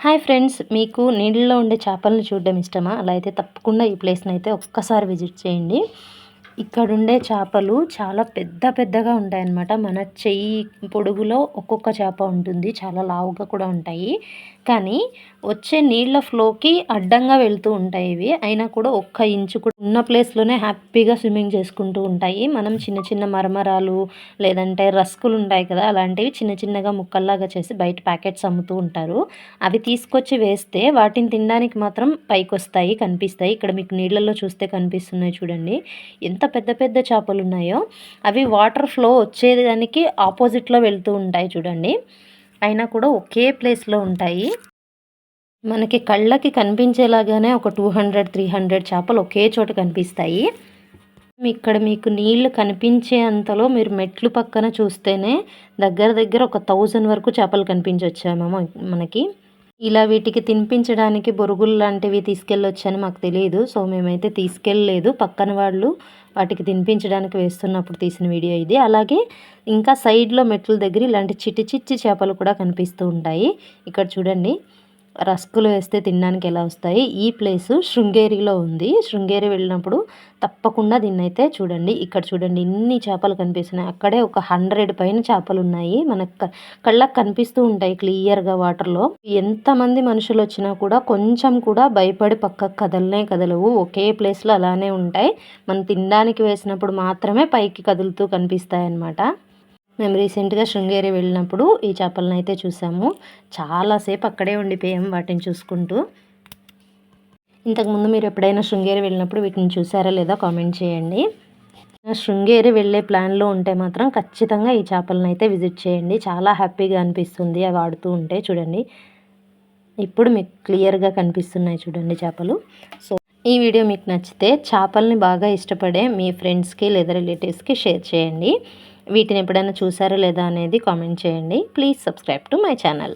Hi friends, మీకు నీళ్ళలో ఉండే చేపలను చూడడం ఇష్టమా? అలా అయితే తప్పకుండా ఈ ప్లేస్‌ని అయితే ఒక్కసారి విజిట్ చేయండి. ఇక్కడుండే చేపలు చాలా పెద్ద పెద్దగా ఉంటాయన్నమాట. మన చెయ్యి పొడుగులో ఒక్కొక్క చేప ఉంటుంది. చాలా లావుగా కూడా ఉంటాయి. కానీ వచ్చే నీళ్ళ ఫ్లోకి అడ్డంగా వెళ్తూ ఉంటాయి ఇవి. అయినా కూడా ఒక్క ఇంచు కూడా ఉన్న ప్లేస్‌లోనే హ్యాపీగా స్విమ్మింగ్ చేసుకుంటూ ఉంటాయి. మనం చిన్న చిన్న మరమరాలు లేదంటే రస్కులు ఉంటాయి కదా! అలాంటివి చిన్న చిన్నగా ముక్కల్లాగా చేసి బయట ప్యాకెట్స్ అమ్ముతూ ఉంటారు. అవి తీసుకొచ్చి వేస్తే వాటిని తినడానికి మాత్రం పైకొస్తాయి, కనిపిస్తాయి. ఇక్కడ మీకు నీళ్ళలో చూస్తే కనిపిస్తున్నాయి చూడండి. ఎంత పెద్ద పెద్ద చేపలున్నాయో. అవి వాటర్ ఫ్లో వచ్చేదానికి ఆపోజిట్‌లో వెళ్తూ ఉంటాయి చూడండి. అయినా కూడా ఒకే ప్లేస్‌లో ఉంటాయి. మనకి కళ్ళకి కనిపించేలాగానే ఒక 200, 300 చేపలు ఒకే చోట కనిపిస్తాయి. ఇక్కడ మీకు నీళ్లు కనిపించే అంతలో మీరు మెట్లు పక్కన చూస్తేనే దగ్గర దగ్గర ఒక 1000 వరకు చేపలు కనిపించొచ్చేమో మనకి. ఇలా వీటికి తినిపించడానికి బొరుగులు లాంటివి తీసుకెళ్ళొచ్చని మాకు తెలీదు. సో, మేమైతే తీసుకెళ్ళలేదు. పక్కన వాళ్ళు వాటికి తినిపించడానికి వేస్తున్నప్పుడు తీసిన వీడియో ఇది. అలాగే ఇంకా సైడ్‌లో మెట్ల దగ్గర ఇలాంటి చిట్టి చిట్టి చేపలు కూడా కనిపిస్తూ ఉంటాయి. ఇక్కడ చూడండి, రస్కులు వేస్తే తినడానికి ఎలా వస్తాయి. ఈ ప్లేసు శృంగేరిలో ఉంది. శృంగేరి వెళ్ళినప్పుడు తప్పకుండా దీన్నైతే చూడండి. ఇక్కడ చూడండి ఇన్ని చేపలు కనిపిస్తున్నాయి. అక్కడే ఒక 100 పైన చేపలున్నాయి. మనకు కళ్ళకి కనిపిస్తూ ఉంటాయి క్లియర్‌గా వాటర్‌లో. ఎంతమంది మనుషులొచ్చినా కూడా కొంచెం కూడా భయపడి పక్కకు కదలనే కదలవు. ఒకే ప్లేస్‌లో అలానే ఉంటాయి. మనం తినడానికి వేసినప్పుడు మాత్రమే పైకి కదులుతూ కనిపిస్తాయన్నమాట. మేము రీసెంట్‌గా శృంగేరి వెళ్ళినప్పుడు ఈ చేపలనైతే చూసాము. చాలా సేపు అక్కడే ఉండిపోయాము వాటిని చూసుకుంటూ. ఇంతకుముందు మీరు ఎప్పుడైనా శృంగేరి వెళ్ళినప్పుడు వీటిని చూసారా లేదా కామెంట్ చేయండి. శృంగేరి వెళ్ళే ప్లాన్‌లో ఉంటే మాత్రం ఖచ్చితంగా ఈ చేపలనైతే విజిట్ చేయండి. చాలా హ్యాపీగా అనిపిస్తుంది అవి ఆడుతూ ఉంటే చూడండి. ఇప్పుడు మీకు క్లియర్‌గా కనిపిస్తున్నాయి చూడండి చేపలు. సో, ఈ వీడియో మీకు నచ్చితే చేపల్ని బాగా ఇష్టపడే మీ ఫ్రెండ్స్‌కి లేదా రిలేటివ్స్‌కి షేర్ చేయండి. వీటిని ఎప్పుడైనా చూసారా లేదా అనేది కామెంట్ చేయండి. Please subscribe to my channel.